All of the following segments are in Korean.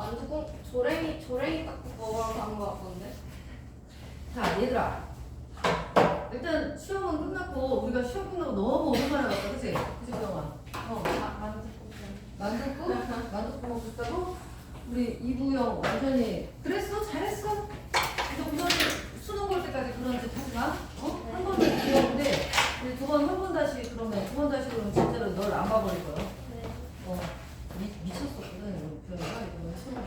만두국 조랭이 딱 먹으러 가는 거 같던데. 자, 얘들아. 일단 시험은 끝났고 우리가 시험 끝나고 너무 오랜만에 왔다, 그치? 그치, 그동안. 만두국 먹고 싶다고? 우리 이부영 완전히 그랬어? 잘했어? 그래서 우선 수능 볼 때까지 그런 짓 하지 마. 어? 한 번은 귀여운데 우리 두 번, 한 번 다시 그러면 두 번 다시 그러면 진짜로 널 안 봐버릴 거야. 네. 미쳤었거든. 부영이가 이거는 수능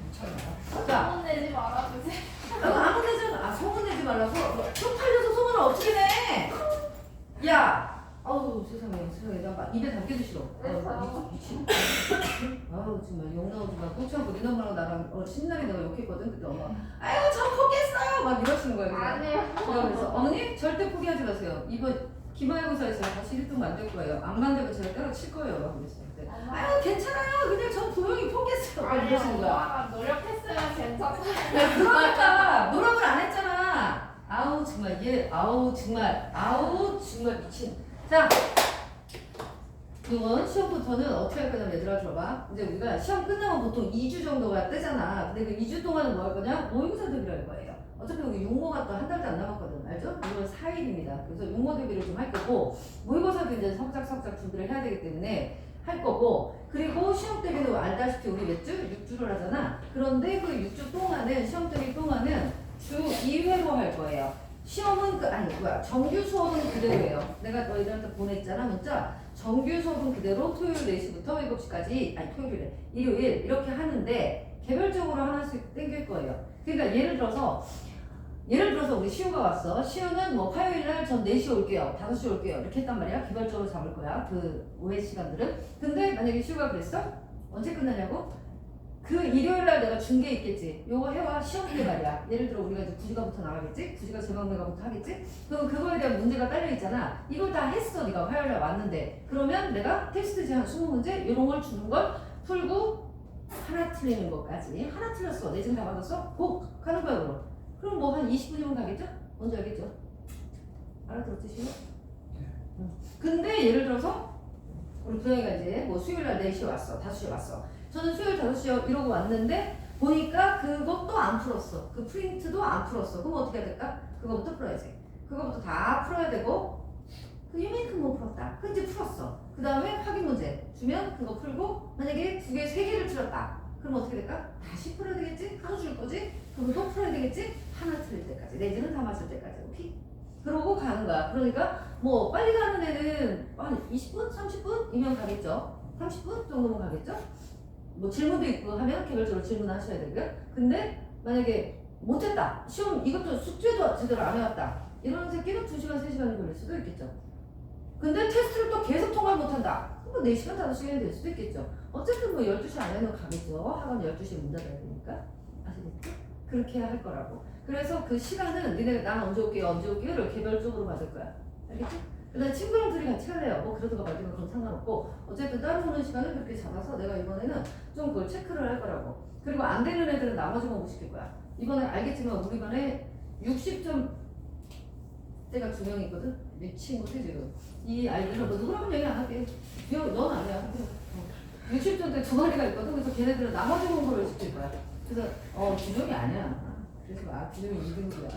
미쳤나. 자, 소문 내지 말아주세요. 아무 데잖아. 소문 내지 말라고. 쪽팔려서 소문을 어떻게 내? 야! 아우 세상에 나 입에 담기도 싫어. 미친. 아우 정말 욕 나오지 마. 꼭 참고 네 엄마랑 나랑 신나게 내가 욕했거든. 그때 엄마. 아유 저 포기했어요. 막 이러시는 거야. 그냥. 아니에요. 내가 그래서 어머니 절대 포기하지 마세요. 이번 기말고사에서 다시 1등 만들 거예요. 안 만들면 제가 때려칠 거예요. 막 그랬어요. 그때. 아유 괜찮아요. 그냥 전 도영이 포기했어요. 막 이러시는 거야. 엄마가 노력했으면 괜찮아요. 그러니까 노력을 안 했잖아. 아우 정말 얘 아우 정말 미친. 자, 이건 시험부터는 어떻게 할 거냐면 얘들아 들어봐. 이제 우리가 시험 끝나면 보통 2주 정도가 뜨잖아. 근데 그 2주 동안은 뭐 할 거냐? 모의고사 대비를 할 거예요. 어차피 우리 용모가 또 한 달도 안 남았거든. 알죠? 이건 4일입니다. 그래서 용모 대비를 좀 할 거고 모의고사도 이제 석작석작 준비를 해야 되기 때문에 할 거고, 그리고 시험 대비는 알다시피 우리 몇 주? 6주를 하잖아. 그런데 그 6주 동안은 시험 대비 동안은 주 2회로 할 거예요. 시험은 정규 수업은 그대로예요. 내가 너희들한테 보냈잖아 문자. 정규 수업은 그대로 토요일 4시부터 7시까지, 아니 토요일에 일요일 이렇게 하는데 개별적으로 하나씩 땡길 거예요. 그러니까 예를 들어서 우리 시우가 왔어. 시우는 뭐 화요일 날 전 4시 올게요. 5시 올게요. 이렇게 했단 말이야. 개별적으로 잡을 거야. 그 오해 시간들은. 근데 만약에 시우가 그랬어? 언제 끝나냐고? 그 일요일 날 내가 준 게 있겠지. 요거 해와 시험 때 말이야. 예를 들어 우리가 이제 9시간부터 나가겠지? 9시간 제방내가부터 하겠지? 그럼 그거에 대한 문제가 딸려 있잖아. 이걸 다 했어. 네가 화요일 날 왔는데. 그러면 내가 테스트지 한 20문제 이런 걸 주는 걸 풀고 하나 틀리는 것까지. 하나 틀렸어. 내 지금 다 받았어? 고! 가는 거야 그럼. 그럼 뭐 한 20분이면 가겠죠? 뭔지 알겠죠? 알아들었지 지금? 근데 예를 들어서 우리 부영이가 이제 뭐 수요일 날 4시에 왔어. 5시에 왔어. 저는 수요일 5시에 이러고 왔는데 보니까 그것도 안 풀었어. 그 프린트도 안 풀었어. 그럼 어떻게 해야 될까? 그거부터 풀어야지. 그거부터 다 풀어야 되고 그 이만큼 못 풀었다. 그 이제 풀었어. 그 다음에 확인 문제 주면 그거 풀고 만약에 2개, 3개를 틀렸다. 그럼 어떻게 될까? 다시 풀어야 되겠지? 하나 줄 거지? 그럼 또 풀어야 되겠지? 하나 틀릴 때까지. 내지는 다 맞을 때까지. 오케이? 그러고 가는 거야. 그러니까 뭐 빨리 가는 애는 한 20분? 30분이면 가겠죠? 30분 정도면 가겠죠? 뭐 질문도 있고 하면 개별적으로 질문하셔야 되고요. 근데 만약에 못했다. 시험 이것도 숙제도 제대로 안 해왔다. 이런 새끼는 2시간, 3시간이 걸릴 수도 있겠죠. 근데 테스트를 또 계속 통과를 못한다. 그럼 4시간, 5시간이 될 수도 있겠죠. 어쨌든 뭐 12시 안에는 가겠죠. 하간 12시에 문 닫아야 되니까. 아시겠죠? 그렇게 할 거라고. 그래서 그 시간은 니네 난 언제 올게요를 개별적으로 받을 거야. 알겠지? 그다음에 친구랑 둘이 같이 할래요. 뭐 그러든가 말든가 그건 상관없고 어쨌든 따로 오는 시간을 그렇게 잡아서 내가 이번에는 좀 그걸 체크를 할 거라고. 그리고 안 되는 애들은 나머지만 못 시킬 거야. 이번에 알겠지만 우리 반에 60점 대가 2명 있거든? 미친 거지 지금. 이 아이들은 뭐 누구라고 얘기 안 할게. 넌 아니야. 60점대 2마리가 있거든. 그래서 걔네들은 나머지 공부를 시킬 거야. 그래서 2명이 아니야. 그래서 2명이 2등이야.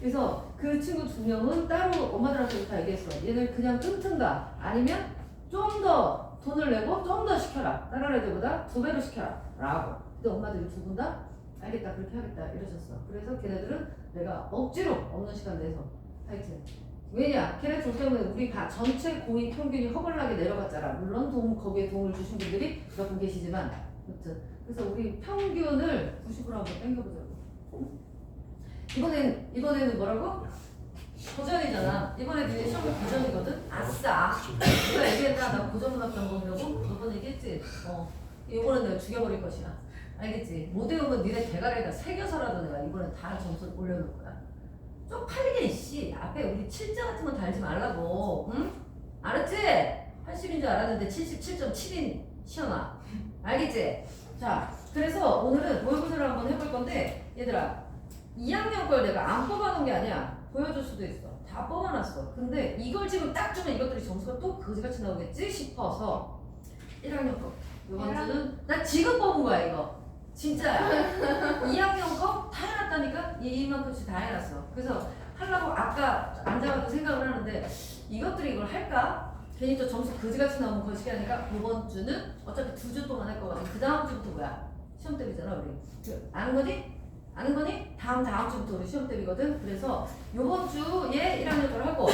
그래서 그 친구 2명은 따로 엄마들한테 다 얘기했어. 얘들 그냥 끊든가 아니면 좀 더 돈을 내고 좀 더 시켜라. 다른 애들보다 2배로 시켜라. 라고. 근데 엄마들이 2분 다 알겠다 그렇게 하겠다 이러셨어. 그래서 걔네들은 내가 억지로 없는 시간 내서 하여튼 왜냐? 걔네 둘 때문에 우리 전체 고의 평균이 허벌나게 내려갔잖아. 물론 거기에 도움을 주신 분들이 몇 분 계시지만 아무튼 그래서 우리 평균을 90으로 한번 땡겨보자고. 이번에는 뭐라고? 고전이잖아. 이번에 이제 시험이 고전이거든? 아싸! 내가 얘기했다. 나 고전문학 전공이라고? 너번 얘기했지? 이번엔 내가 죽여버릴 것이야. 알겠지? 못 외우면 니네 대가리에다 새겨서라도 내가 이번에 다 점수 올려놓을 거야. 쪽팔리게 씨. 앞에 우리 7자 같은 거 달지 말라고. 응? 알았지? 80인 줄 알았는데 77.7인 시험아. 알겠지? 자, 그래서 오늘은 모의고사를 한번 해볼 건데 얘들아 2학년 걸 내가 안 뽑아놓은 게 아니야. 보여줄 수도 있어. 다 뽑아놨어. 근데 이걸 지금 딱 주면 이것들이 점수가 또 거지같이 나오겠지 싶어서 1학년 거 이번 주는 나 지금 뽑은 거야 이거. 진짜야. 2학년 거 다 해놨다니까? 이만큼씩 다 해놨어. 그래서 하려고 아까 앉아가지고 생각을 하는데 이것들이 이걸 할까? 괜히 또 점수 그지같이 나오면 거시기 하니까 이번 주는 어차피 2주 동안 할 거거든. 그 다음 주부터 뭐야? 시험 대비잖아 우리. 아는 거니? 아는 거니? 다음 주부터 우리 시험 대비거든. 그래서 요번 주에 1학년 걸 하고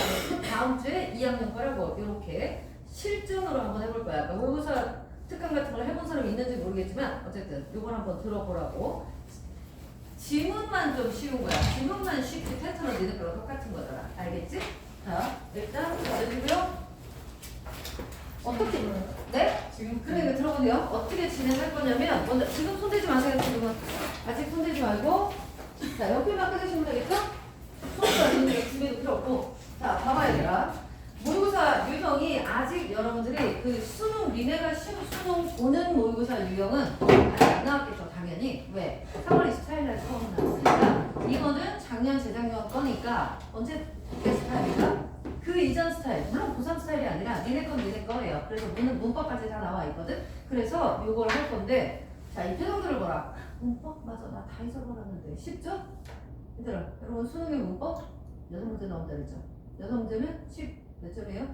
다음 주에 2학년 걸 하고 이렇게 실전으로 한번 해볼 거야. 그러니까 모의고사 특강 같은 걸 해본 사람이 있는지 모르겠지만 어쨌든 요걸 한번 들어보라고. 지문만 좀 쉬운 거야. 지문만 쉽게 패턴은 니네 거랑 똑같은 거잖아. 알겠지? 자, 일단 보여주고요. 어떻게 네? 지금 그래 들어보세요. 어떻게 진행할 거냐면 먼저 지금 손대지 마세요. 지금은 아직 손대지 말고 자 옆에만 끄주시면 되겠죠? 손도 안 되는 거 준비도 필요 없고 자 봐봐야 되라. 모의고사 유형이 아직 여러분들이 그 수능 니네가 수능 보는 모의고사 유형은 아직 안 나왔겠죠 당연히. 왜? 3월 24일 날 처음 나왔으니까 이거는 작년 재작년 거니까 언제 스타일이다? 그 이전 스타일, 물론 고3 스타일이 아니라 니네 건 니네 거예요. 그래서 문법까지 다 나와 있거든. 그래서 요걸 할 건데 자 이 표정들을 보라. 문법? 맞아 나 다 잊어버렸는데 쉽죠? 얘들아 여러분 수능의 문법 6문제 나온다 그랬죠? 6문제면 10몇 점이에요?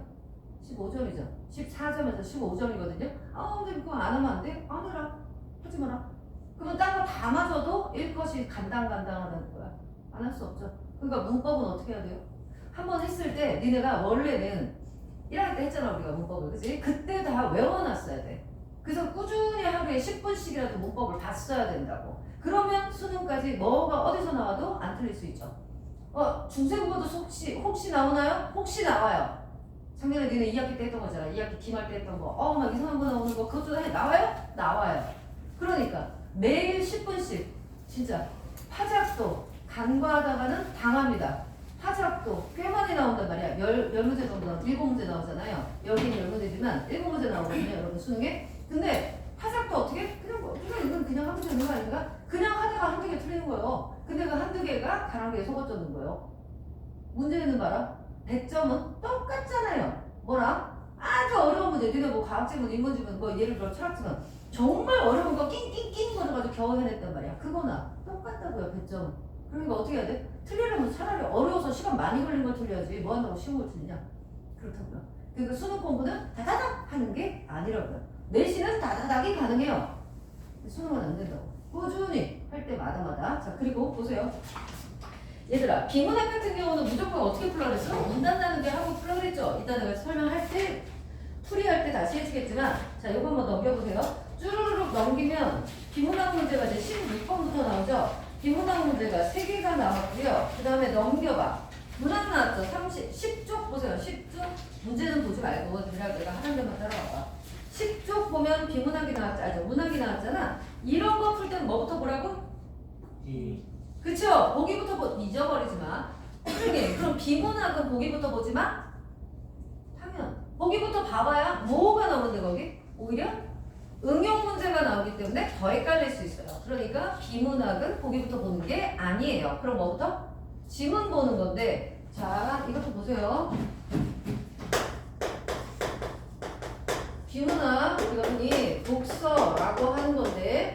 15점이죠. 14점에서 15점이거든요. 아 근데 그거 안 하면 안 돼? 안 해라. 하지 마라. 그러면 딴 거 다 맞아도 1컷이 간당간당하다는 거야. 안 할 수 없죠. 그러니까 문법은 어떻게 해야 돼요? 한번 했을 때 니네가 원래는 1학기 때 했잖아 우리가 문법을. 그치? 그때 다 외워놨어야 돼. 그래서 꾸준히 하루에 10분씩이라도 문법을 다 써야 된다고. 그러면 수능까지 뭐가 어디서 나와도 안 틀릴 수 있죠. 중세국어도 혹시 나오나요? 혹시 나와요. 작년에 니네 2학기 때 했던 거잖아. 2학기 기말 때 했던 거. 막 이상한 거 나오는 거 그것도 나와요? 나와요. 그러니까 매일 10분씩 진짜 파작도 간과하다가는 당합니다. 파작도 꽤 많이 나온단 말이야. 10문제 정도 나오고 7문제 나오잖아요. 여기는 10문제지만 7문제 나오거든요. 여러분 수능에. 근데 파작도 어떻게? 이건 그냥 하면 되는 거 아닌가? 그냥 하다가 한두 개 틀리는 거예요. 근데 그 한두 개가 가랑비에 속아줬는 거예요. 문제는 봐라. 100점은 똑같잖아요. 뭐랑? 아주 어려운 문제. 니네 뭐 과학지문, 인문지문, 뭐 예를 들어 철학지문 정말 어려운 거 낑낑낑 거려가지고 겨우 해냈단 말이야. 그거나 똑같다고요. 100점은. 그러니까 어떻게 해야 돼? 틀리려면 차라리 어려워서 시간 많이 걸린 걸 틀려야지 뭐 한다고 쉬운 걸 틀리냐? 그렇다고요. 그러니까 수능 공부는 다다닥 하는 게 아니라고요. 내신은 다다닥이 가능해요. 수능은 안 된다고. 꾸준히 할 때마다마다. 자 그리고 보세요. 얘들아 비문학 같은 경우는 무조건 어떻게 풀라 그랬어? 문단 나는 게 하고 풀라 그랬죠? 이따 내가 설명할 때 풀이할 때 다시 해주겠지만 자 요거 한번 넘겨보세요. 쭈루룩 넘기면 비문학 문제가 이제 16번부터 나오죠? 비문학 문제가 3개가 나왔고요. 그 다음에 넘겨봐. 문학 나왔죠? 10쪽 보세요. 10쪽 문제는 보지 말고 내가 하는 데만 따라와봐. 10쪽 보면 비문학이 나왔잖아. 문학이 나왔잖아. 이런 거 풀 때는 뭐부터 보라고? 그쵸? 보기부터 잊어버리지 마. 선생님 그럼 비문학은 보기부터 보지 마? 하면 보기부터 봐봐야 뭐가 나오는데 거기? 오히려 응용 문제가 나오기 때문에 더 헷갈릴 수 있어요. 그러니까 비문학은 보기부터 보는 게 아니에요. 그럼 뭐부터? 지문 보는 건데 자 이것도 보세요. 비문학 우리가 흔히 독서라고 하는 건데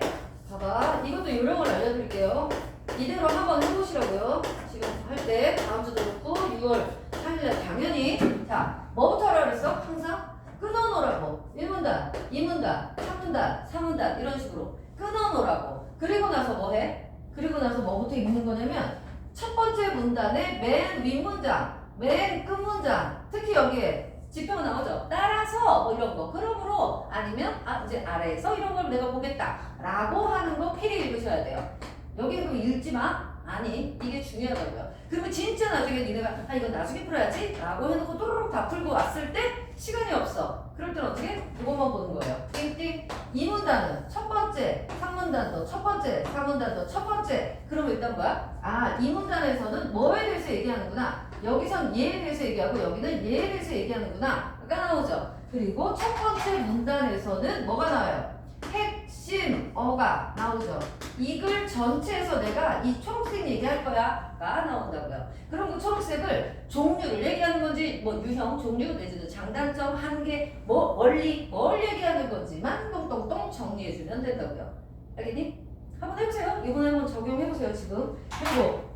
봐봐 이것도 요령을 알려드릴게요. 이대로 한번 해보시라고요. 지금 할 때 다음 주도 그렇고 6월 3일날 당연히 자 뭐부터 하라 그랬어? 항상 끊어놓으라고. 1문단, 2문단, 3문단, 4문단 이런 식으로 끊어놓으라고. 그리고 나서 뭐 해? 그리고 나서 뭐부터 읽는 거냐면 첫 번째 문단의 맨 윗문장, 맨 끝문장 특히 여기에 지표가 나오죠? 따라서 뭐 이런 거. 그러므로 아니면 이제 아래에서 이런 걸 내가 보겠다 라고 하는 거 필히 읽으셔야 돼요. 여기는 그럼 읽지 마? 아니 이게 중요하다고요. 그러면 진짜 나중에 니네가 이건 나중에 풀어야지 라고 해놓고 또르륵 다 풀고 왔을 때 시간이 없어. 그럴 땐 어떻게? 이것만 보는 거예요. 띵띵. 2문단은 첫 번째, 3문단도 첫 번째, 4문단도 첫 번째. 그러면 일단 뭐야? 2문단에서는 뭐에 대해서 얘기하는구나. 여기선 얘에 대해서 얘기하고 여기는 얘에 대해서 얘기하는구나. 가 나오죠. 그리고 첫 번째 문단에서는 뭐가 나와요? 핵심 어가 나오죠. 이 글 전체에서 내가 이 초록색 얘기할 거야 가 나온다고요. 그럼 그 초록색을 종류를 얘기하는 건지 유형, 종류 내지는 장단점, 한계, 원리 뭘 얘기하는 건지만 똥똥똥 정리해주면 된다고요. 알겠니? 한번 해보세요. 이번에 한번 적용해보세요. 지금. 그리고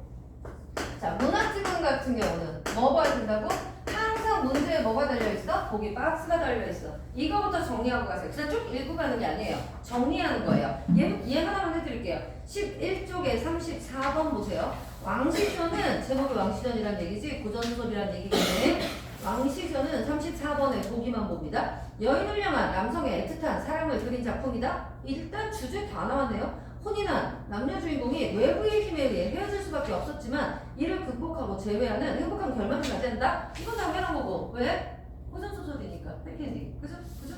자, 문화지문 같은 경우는 뭐 봐야 된다고? 항상 문제에 뭐가 달려있어? 보기 박스가 달려있어. 이거부터 정리하고 가세요. 그냥 쭉 읽고 가는 게 아니에요. 정리하는 거예요. 얘 하나만 해드릴게요. 11쪽에 34번 보세요. 왕시전은 제목이 왕시전이란 얘기지 고전소설이란 얘기기 때문에 왕시전은 34번에 보기만 봅니다. 여인을 향한 남성의 애틋한 사랑을 그린 작품이다. 일단 주제 다 나왔네요. 혼인한 남녀 주인공이 외부의 힘에 의해 헤어질 수밖에 없었지만 이를 극복하고 재회하는 행복한 결말을 맞이한다. 이건 당연한 거고. 왜? 고전소설이니까. 해피엔딩. 그죠? 그죠?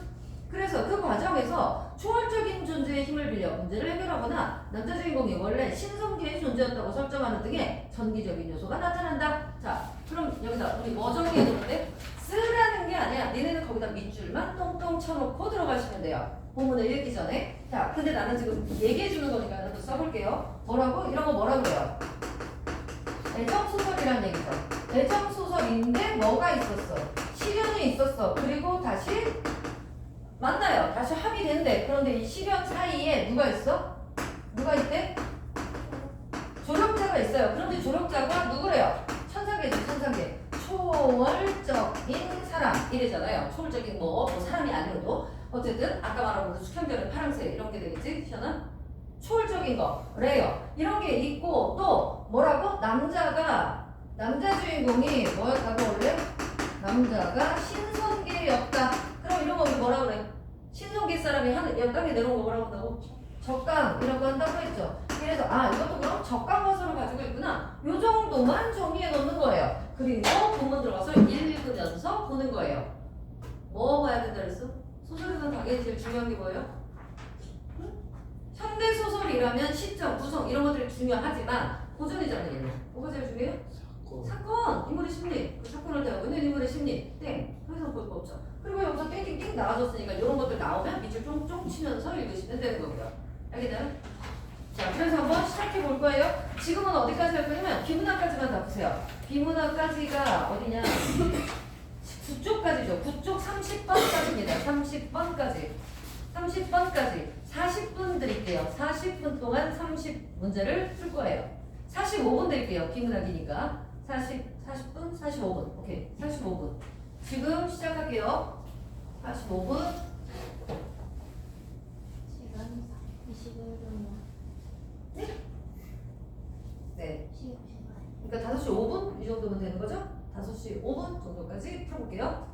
그래서 그 과정에서 초월적인 존재의 힘을 빌려 문제를 해결하거나 남자 주인공이 원래 신성계의 존재였다고 설정하는 등의 전기적인 요소가 나타난다. 자, 그럼 여기다 우리 뭐 정리해놓는데? 쓰라는 게 아니야. 니네는 거기다 밑줄만 똥똥 쳐놓고 들어가시면 돼요. 본문을 읽기 전에. 자, 근데 나는 지금 얘기해주는 거니까 나도 써볼게요. 뭐라고? 이런 거 뭐라 그래요? 애정소설이란 얘기죠. 애정소설인데 뭐가 있었어? 시련이 있었어. 그리고 다시 만나요. 다시 합의된대. 그런데 이 시련 사이에 누가 있어? 누가 있대? 조력자가 있어요. 그런데 조력자가 누구래요? 천상계죠. 천상계. 초월적인 사람 이래잖아요. 초월적인 뭐 사람이 아니어도 어쨌든 아까 말한 그 숙현별은 파랑새 이런 게 되겠지? 시연아? 초월적인 거, 레어 이런 게 있고 또 뭐라고? 남자 주인공이 뭐였다고 원래? 남자가 신성계였다. 그럼 이런 거 우리 뭐라 그래? 신성계 사람이 땅에 내려온 거 뭐라고 한다고? 적강이라고 한다고 했죠. 그래서 이것도 그럼 적강 화설을 가지고 있구나. 요 정도만 정리해 놓는 거예요. 그리고 본문 들어가서 읽으면서 보는 거예요. 뭐 봐야 된다 그랬어? 소설에서 당연히 제일 중요한 게 뭐예요? 응? 현대소설이라면 시점, 구성 이런 것들이 중요하지만 고전이잖아요. 얘는. 뭐가 제일 중요해요? 사건, 인물의 심리. 그 사건을 대하고 있는 인물의 심리. 땡. 더 이상 볼 거 없죠. 그리고 여기서 땡땡땡 나와줬으니까 이런 것들 나오면 밑줄 쫑쫑 치면서 읽으시면 되는 거고요. 알겠나요? 자, 그래서 한번 시작해 볼 거예요. 지금은 어디까지 할 거냐면 비문학까지만 다 보세요. 비문학까지가 어디냐? 9쪽까지죠. 9쪽 30번까지입니다. 30번까지. 30번까지. 40분 드릴게요. 40분 동안 30문제를 풀 거예요. 45분 드릴게요. 비문학이니까. 40분? 45분. 오케이. 45분. 지금 시작할게요. 45분. 시간 21분이야. 네? 네. 시간. 그러니까 5시 5분? 이 정도면 되는 거죠? 5시 5분 정도까지 풀어볼게요.